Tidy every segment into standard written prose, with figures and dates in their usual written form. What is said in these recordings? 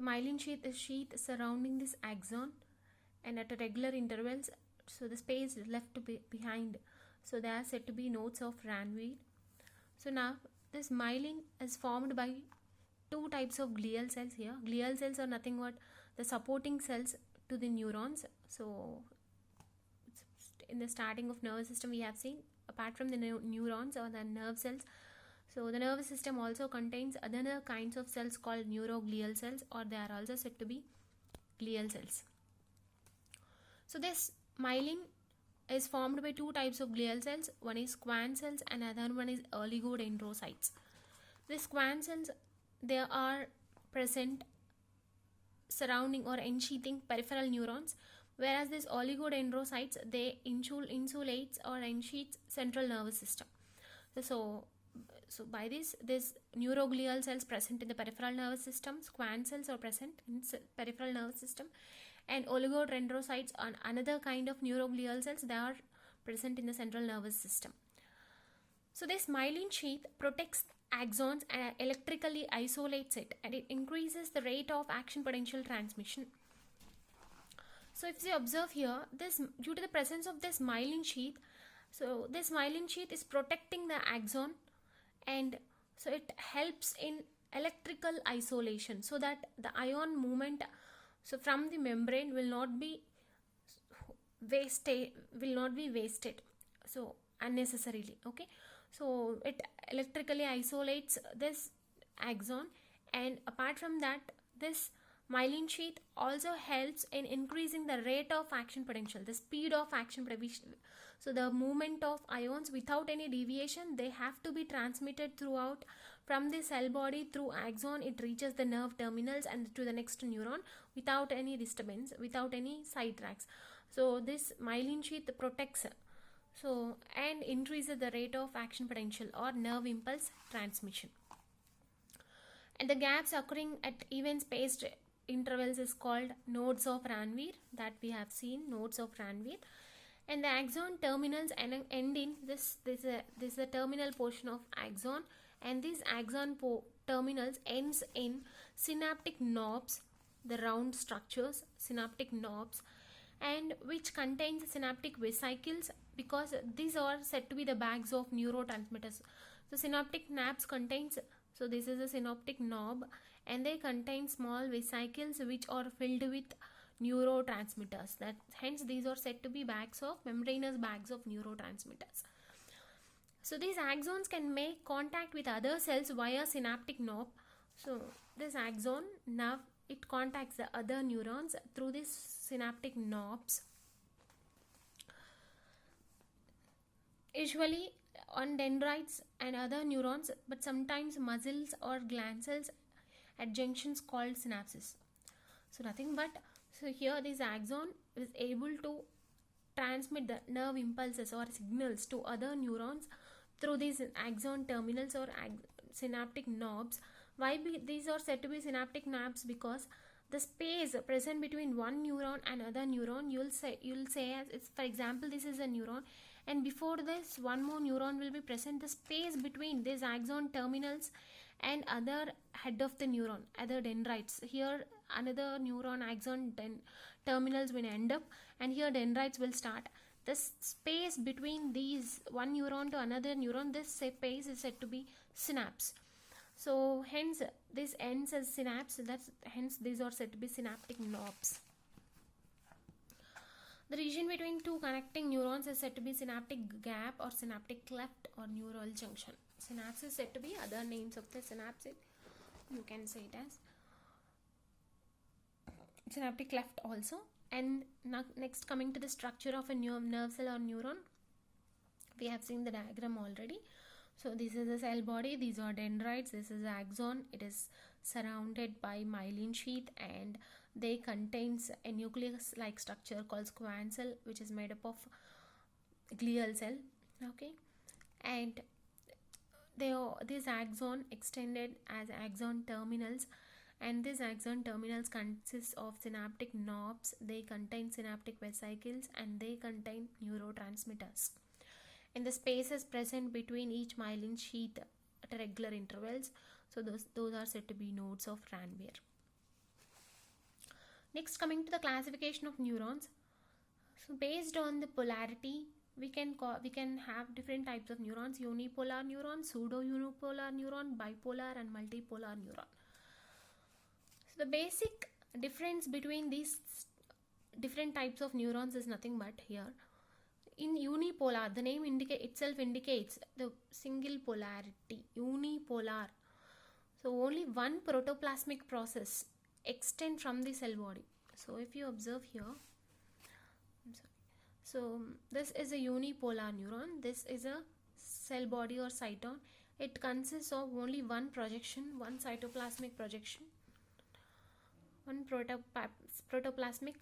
So myelin sheath is sheath surrounding this axon, and at regular intervals, so the space left behind, so they are said to be nodes of Ranvier. So now this myelin is formed by two types of glial cells here. Glial cells are nothing but the supporting cells to the neurons. So in the starting of nervous system we have seen, apart from the neurons or the nerve cells, so the nervous system also contains other kinds of cells called neuroglial cells, or they are also said to be glial cells. So this myelin is formed by two types of glial cells. One is Schwann cells and another one is oligodendrocytes. These Schwann cells, they are present surrounding or ensheathing peripheral neurons, whereas these oligodendrocytes, they insulates or ensheath central nervous system. So by this neuroglial cells present in the peripheral nervous system, Schwann cells are present in peripheral nervous system, and oligodendrocytes are another kind of neuroglial cells, they are present in the central nervous system. So this myelin sheath protects axons and electrically isolates it, and it increases the rate of action potential transmission. So if you observe here, this due to the presence of this myelin sheath, so this myelin sheath is protecting the axon, and so it helps in electrical isolation, so that the ion movement so from the membrane will not be wasted so unnecessarily. Okay, so it electrically isolates this axon, and apart from that, this myelin sheath also helps in increasing the rate of action potential, the speed of action potential. So the movement of ions without any deviation, they have to be transmitted throughout from the cell body through axon. It reaches the nerve terminals and to the next neuron without any disturbance, without any sidetracks. So this myelin sheath protects so and increases the rate of action potential or nerve impulse transmission. And the gaps occurring at even spaced intervals is called nodes of Ranvier, that we have seen, nodes of Ranvier. And the axon terminals end in this is a terminal portion of axon, and these axon terminals ends in synaptic knobs, the round structures, synaptic knobs, and which contains synaptic vesicles, because these are said to be the bags of neurotransmitters. So synaptic knobs contains, so this is a synaptic knob, and they contain small vesicles which are filled with neurotransmitters. That hence these are said to be membranous bags of neurotransmitters. So these axons can make contact with other cells via synaptic knob. So this axon nerve, it contacts the other neurons through these synaptic knobs. Usually on dendrites and other neurons, but sometimes muscles or gland cells at junctions called synapses. So nothing but, so here this axon is able to transmit the nerve impulses or signals to other neurons through these axon terminals or synaptic knobs. Why these are said to be synaptic knobs? Because the space present between one neuron and another neuron, you'll say as it's, for example, this is a neuron, and before this one more neuron will be present. The space between these axon terminals and other head of the neuron, other dendrites, here another neuron axon terminals will end up, and here dendrites will start. The space between these one neuron to another neuron, this space is said to be synapse. So hence this ends as synapse, hence these are said to be synaptic knobs. The region between two connecting neurons is said to be synaptic gap or synaptic cleft or neural junction. Synapse is said to be other names of the synapse. You can say it as synaptic cleft also. And now next, coming to the structure of a nerve cell or neuron, we have seen the diagram already. So this is the cell body, these are dendrites, this is axon, it is surrounded by myelin sheath, and they contains a nucleus like structure called Schwann cell, which is made up of glial cell. Okay, and this axon extended as axon terminals, and these axon terminals consist of synaptic knobs, they contain synaptic vesicles, and they contain neurotransmitters. And the spaces present between each myelin sheath at regular intervals, so those are said to be nodes of Ranvier. Next, coming to the classification of neurons. So based on the polarity, we can have different types of neurons: unipolar neuron, pseudo unipolar neuron, bipolar and multipolar neuron. So the basic difference between these different types of neurons is nothing but here. In unipolar, the name itself indicates the single polarity, unipolar. So only one protoplasmic process extend from the cell body. So if you observe here, so this is a unipolar neuron, this is a cell body or cyton. It consists of only one projection, one cytoplasmic projection, one protoplasmic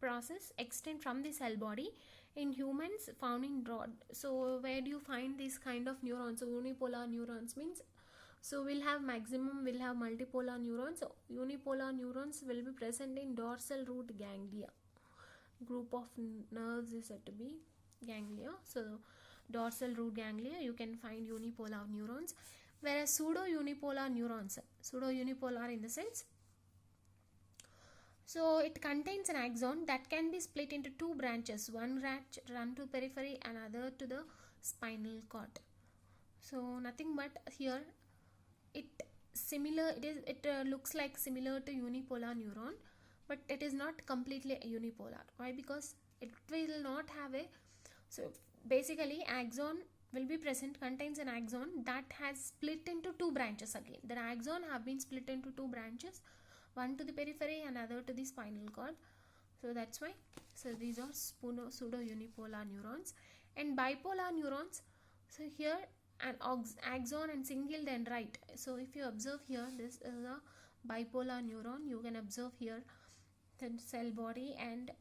process extend from the cell body. In humans found in rod. So where do you find these kind of neurons? So unipolar neurons means, so we'll have multipolar neurons. So unipolar neurons will be present in dorsal root ganglia. Group of nerves is said to be ganglia. So dorsal root ganglia, you can find unipolar neurons. Whereas pseudo unipolar neurons, pseudo unipolar in the sense, so it contains an axon that can be split into two branches. One branch run to periphery and other to the spinal cord. So nothing but here it looks like similar to unipolar neuron, but it is not completely unipolar. Why? Because it will not have a, so basically axon will be present, contains an axon that has split into two branches again. The axon have been split into two branches, one to the periphery and other to the spinal cord. So that's why, so these are pseudo unipolar neurons. And bipolar neurons, so here an axon and single dendrite. So if you observe here, this is a bipolar neuron. You can observe here the cell body and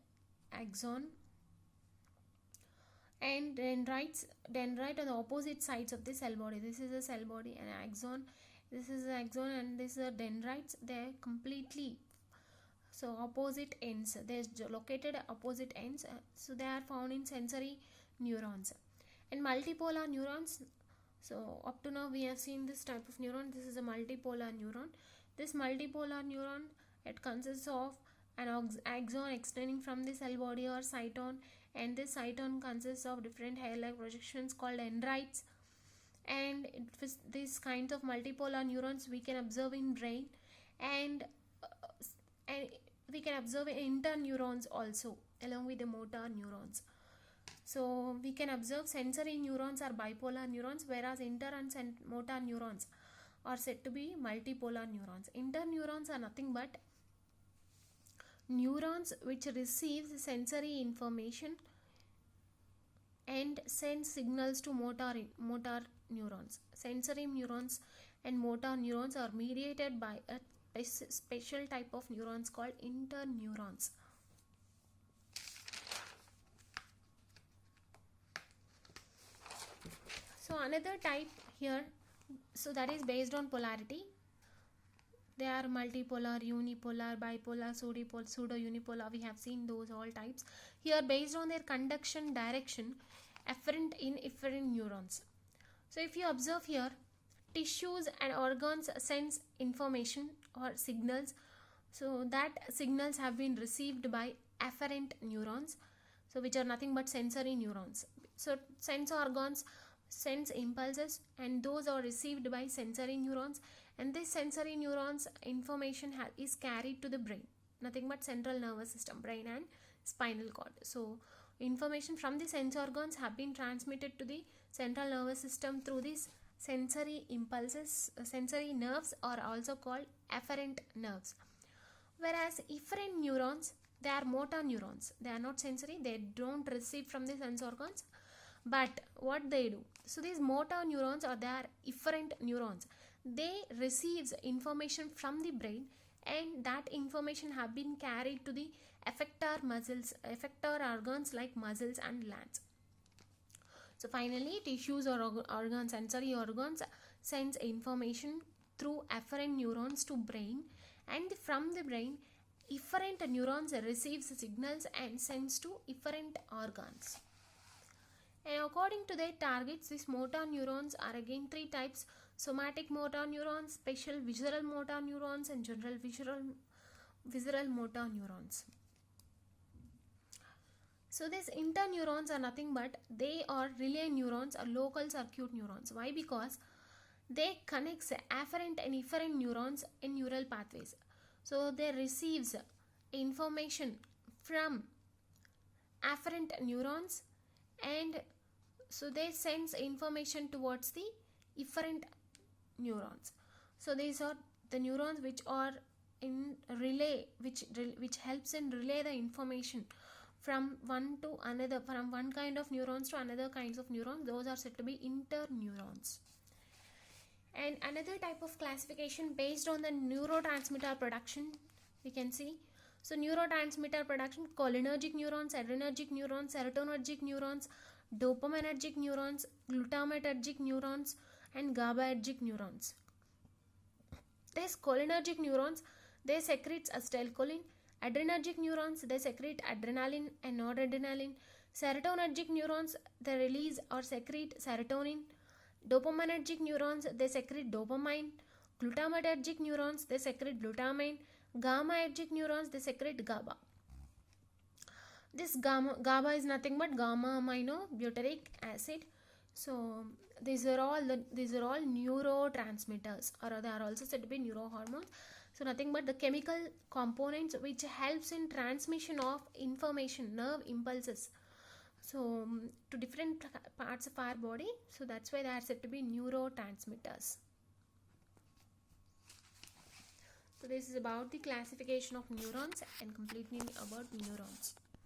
axon and dendrite on the opposite sides of the cell body. This is a cell body and axon. This is an axon and this is a dendrites. They're completely, so opposite ends. They're located at opposite ends. So they are found in sensory neurons. And multipolar neurons, so up to now we have seen this type of neuron. This is a multipolar neuron. This multipolar neuron, it consists of an axon extending from the cell body or cyton, and this cyton consists of different hair-like projections called dendrites. And these kinds of multipolar neurons we can observe in brain, and we can observe in interneurons also along with the motor neurons. So we can observe sensory neurons are bipolar neurons, whereas inter and motor neurons are said to be multipolar neurons. Interneurons are nothing but neurons which receives sensory information and send signals to motor neurons. Sensory neurons and motor neurons are mediated by a special type of neurons called interneurons. So another type here, so that is based on polarity. They are multipolar, unipolar, bipolar, pseudo unipolar. We have seen those all types. Here based on their conduction direction, afferent inefferent neurons. So if you observe here, tissues and organs sense information or signals. So that signals have been received by afferent neurons, so which are nothing but sensory neurons. So sense organs sense impulses and those are received by sensory neurons, and this sensory neurons information is carried to the brain, nothing but central nervous system, brain and spinal cord. So information from the sense organs have been transmitted to the central nervous system through these sensory impulses. Sensory nerves are also called afferent nerves. Whereas efferent neurons, they are motor neurons. They are not sensory, they don't receive from the sense organs. But what they do, so these motor neurons or they are efferent neurons, they receives information from the brain, and that information have been carried to the effector organs like muscles and glands. So finally, tissues or organs, sensory organs sends information through afferent neurons to brain, and from the brain efferent neurons receives signals and sends to efferent organs. And according to their targets, these motor neurons are again three types: somatic motor neurons, special visceral motor neurons, and general visceral motor neurons. So these interneurons are nothing but they are relay neurons or local circuit neurons. Why? Because they connect afferent and efferent neurons in neural pathways. So they receives information from afferent neurons, and so they sends information towards the efferent neurons. So these are the neurons which are in relay, which helps in relay the information from one to another, from one kind of neurons to another kinds of neurons. Those are said to be interneurons. And another type of classification based on the neurotransmitter production, we can see. So neurotransmitter production: cholinergic neurons, adrenergic neurons, serotonergic neurons, dopaminergic neurons, glutamatergic neurons, and GABAergic neurons. These cholinergic neurons, they secrete acetylcholine. Adrenergic neurons, they secrete adrenaline and noradrenaline. Serotonergic neurons, they release or secrete serotonin. Dopaminergic neurons, they secrete dopamine. Glutamatergic neurons, they secrete glutamine. GABAergic neurons, they secrete GABA. This GABA is nothing but gamma aminobutyric acid. So these are all neurotransmitters, or they are also said to be neurohormones. So nothing but the chemical components which helps in transmission of information, nerve impulses, so to different parts of our body. So that's why they are said to be neurotransmitters. So this is about the classification of neurons and completely about neurons.